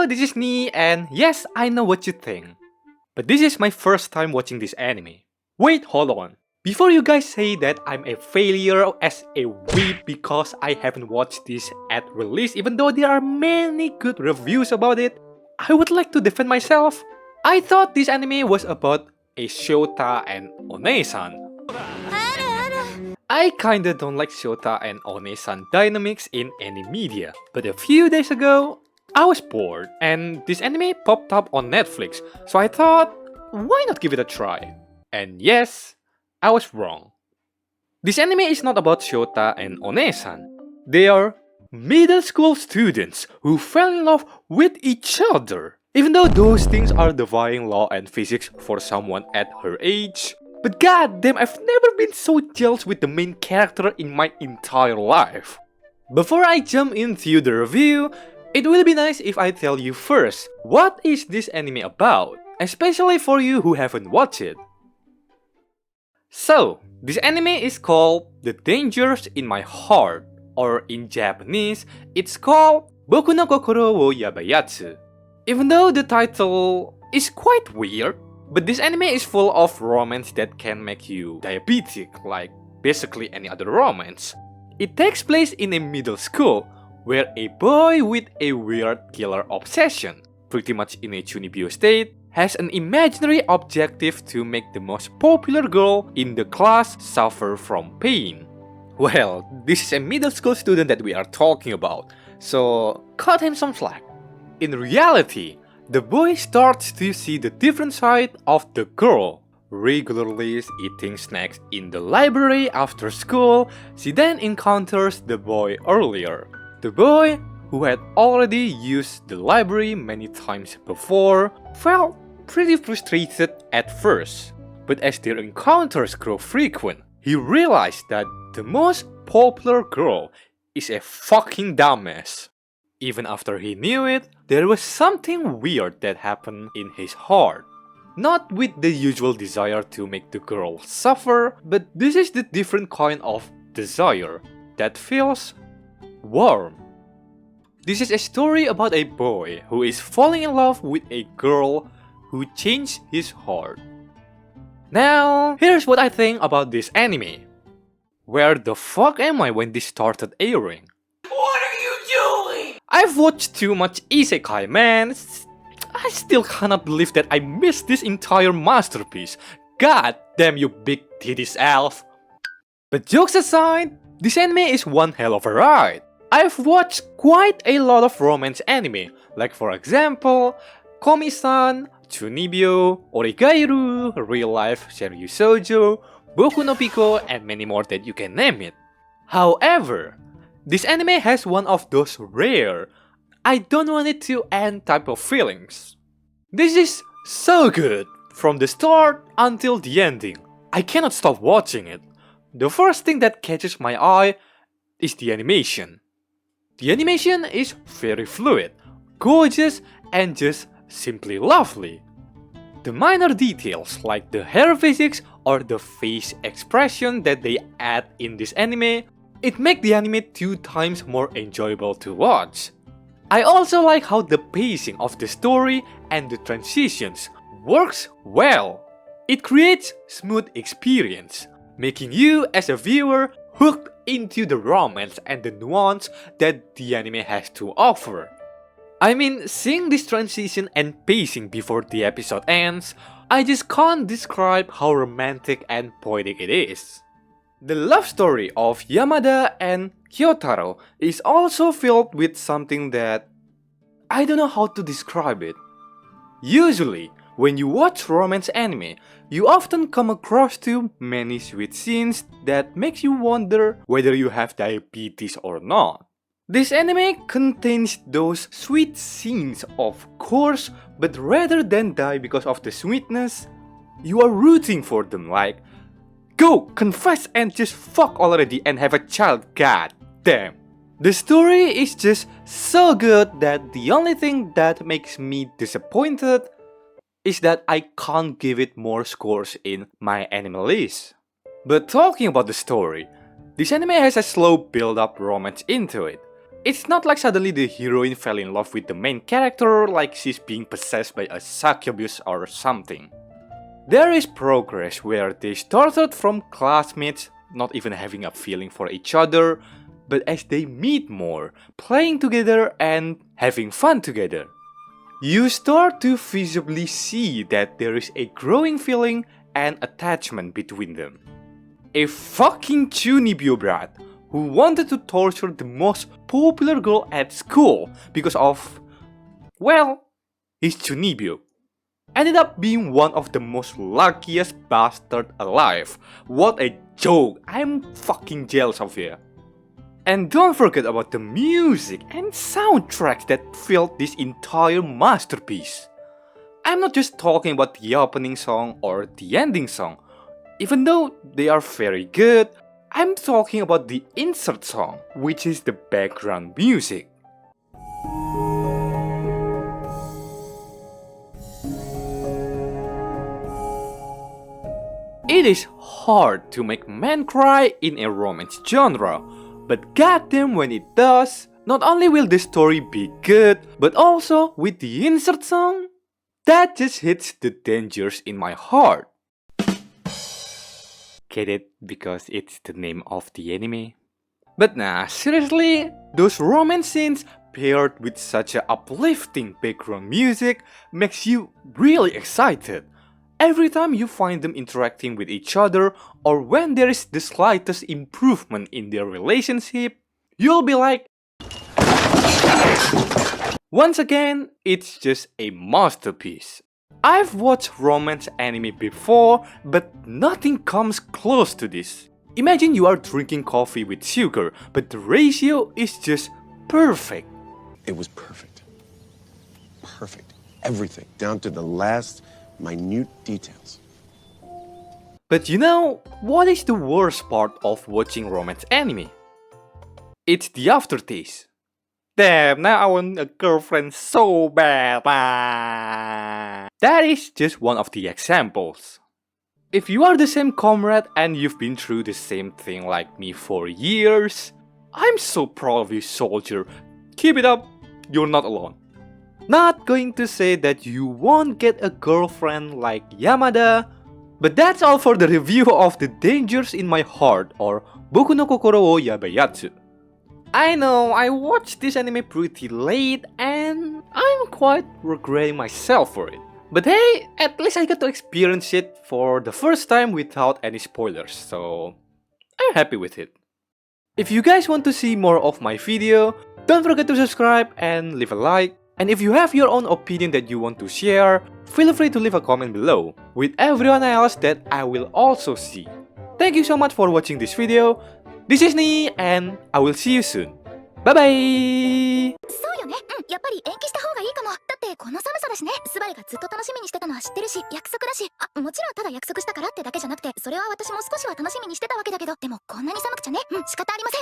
Hello, this is Nee, and yes, I know what you think. But this is my first time watching this anime. Wait, hold on. Before you guys say that I'm a failure as a weeb because I haven't watched this at release, even though there are many good reviews about it, I would like to defend myself. I thought this anime was about a Shota and One-san. I kinda don't like Shota and One-san dynamics in any media, but a few days ago, I was bored and this anime popped up on Netflix, so I thought, why not give it a try? And yes, I was wrong. This anime is not about Shota and One-san. They are middle school students who fell in love with each other. Even though those things are defying law and physics for someone at her age. But goddamn, I've never been so jealous with the main character in my entire life. Before I jump into the review, it will be nice if I tell you first, what is this anime about? Especially for you who haven't watched it. So, this anime is called The Dangers in My Heart, or in Japanese, it's called Boku no Kokoro wo Yabai Yatsu. Even though the title is quite weird, but this anime is full of romance that can make you diabetic, like basically any other romance. It takes place in a middle school, where a boy with a weird killer obsession, pretty much in a Chunibyo state, has an imaginary objective to make the most popular girl in the class suffer from pain. Well, this is a middle school student that we are talking about, so cut him some slack. In reality, the boy starts to see the different side of the girl. Regularly eating snacks in the library after school, she then encounters the boy earlier. The boy, who had already used the library many times before, felt pretty frustrated at first. But as their encounters grow frequent, he realized that the most popular girl is a fucking dumbass. Even after he knew it, there was something weird that happened in his heart. Not with the usual desire to make the girl suffer, but this is the different kind of desire that feels warm. This is a story about a boy who is falling in love with a girl who changed his heart. Now, here's what I think about this anime. Where the fuck am I when this started airing? What are you doing? I've watched too much isekai, man. I still cannot believe that I missed this entire masterpiece. God damn you big titties elf. But jokes aside, this anime is one hell of a ride. I've watched quite a lot of romance anime, like for example, Komi-san, Chunibyo, Origairu, Real Life Seiryu Shoujo, Boku no Pico, and many more that you can name it. However, this anime has one of those rare, I don't want it to end type of feelings. This is so good, from the start until the ending. I cannot stop watching it. The first thing that catches my eye is the animation. The animation is very fluid, gorgeous, and just simply lovely. The minor details like the hair physics or the face expression that they add in this anime, it makes the anime 2 times more enjoyable to watch. I also like how the pacing of the story and the transitions works well. It creates smooth experience, making you as a viewer hooked into the romance and the nuance that the anime has to offer. I mean, seeing this transition and pacing before the episode ends, I just can't describe how romantic and poetic it is. The love story of Yamada and Kyotaro is also filled with something that I don't know how to describe it. Usually, when you watch romance anime, you often come across too many sweet scenes that makes you wonder whether you have diabetes or not. This anime contains those sweet scenes, of course, but rather than die because of the sweetness, you are rooting for them, like, go, confess and just fuck already and have a child, god damn. The story is just so good that the only thing that makes me disappointed is that I can't give it more scores in my anime list. But talking about the story, this anime has a slow build-up romance into it. It's not like suddenly the heroine fell in love with the main character like she's being possessed by a succubus or something. There is progress where they started from classmates, not even having a feeling for each other, but as they meet more, playing together and having fun together, you start to visibly see that there is a growing feeling and attachment between them. A fucking chunibyo brat who wanted to torture the most popular girl at school because of, well, his chunibyo, ended up being one of the most luckiest bastard alive. What a joke, I'm fucking jealous of you. And don't forget about the music and soundtracks that filled this entire masterpiece. I'm not just talking about the opening song or the ending song. Even though they are very good, I'm talking about the insert song, which is the background music. It is hard to make men cry in a romance genre, but goddamn when it does, not only will the story be good, but also with the insert song, that just hits the dangers in my heart. Get it? Because it's the name of the anime? But nah, seriously, those romance scenes paired with such a uplifting background music makes you really excited. Every time you find them interacting with each other or when there is the slightest improvement in their relationship, you'll be like, once again, it's just a masterpiece. I've watched romance anime before, but nothing comes close to this. Imagine you are drinking coffee with sugar, but the ratio is just perfect. It was perfect. Perfect. Everything, down to the last minute details. But you know, what is the worst part of watching romance anime? It's the aftertaste. Damn, now I want a girlfriend so bad. That is just one of the examples. If you are the same comrade and you've been through the same thing like me for years, I'm so proud of you, soldier. Keep it up, you're not alone. Not going to say that you won't get a girlfriend like Yamada, but that's all for the review of The Dangers in My Heart or Boku no Kokoro wo Yabai Yatsu. I know, I watched this anime pretty late and I'm quite regretting myself for it. But hey, at least I got to experience it for the first time without any spoilers, so I'm happy with it. If you guys want to see more of my video, don't forget to subscribe and leave a like. And if you have your own opinion that you want to share, feel free to leave a comment below with everyone else that I will also see. Thank you so much for watching this video. This is Nee, and I will see you soon. Bye bye! そうよね。やっぱり延期した方がいいかも。だってこの寒さだしね。スバルがずっと楽しみにしてたのは知ってるし、約束だし。もちろんただ約束したからってだけじゃなくて、それは私も少しは楽しみにしてたわけだけど、でもこんなに寒くちゃね。仕方ありません。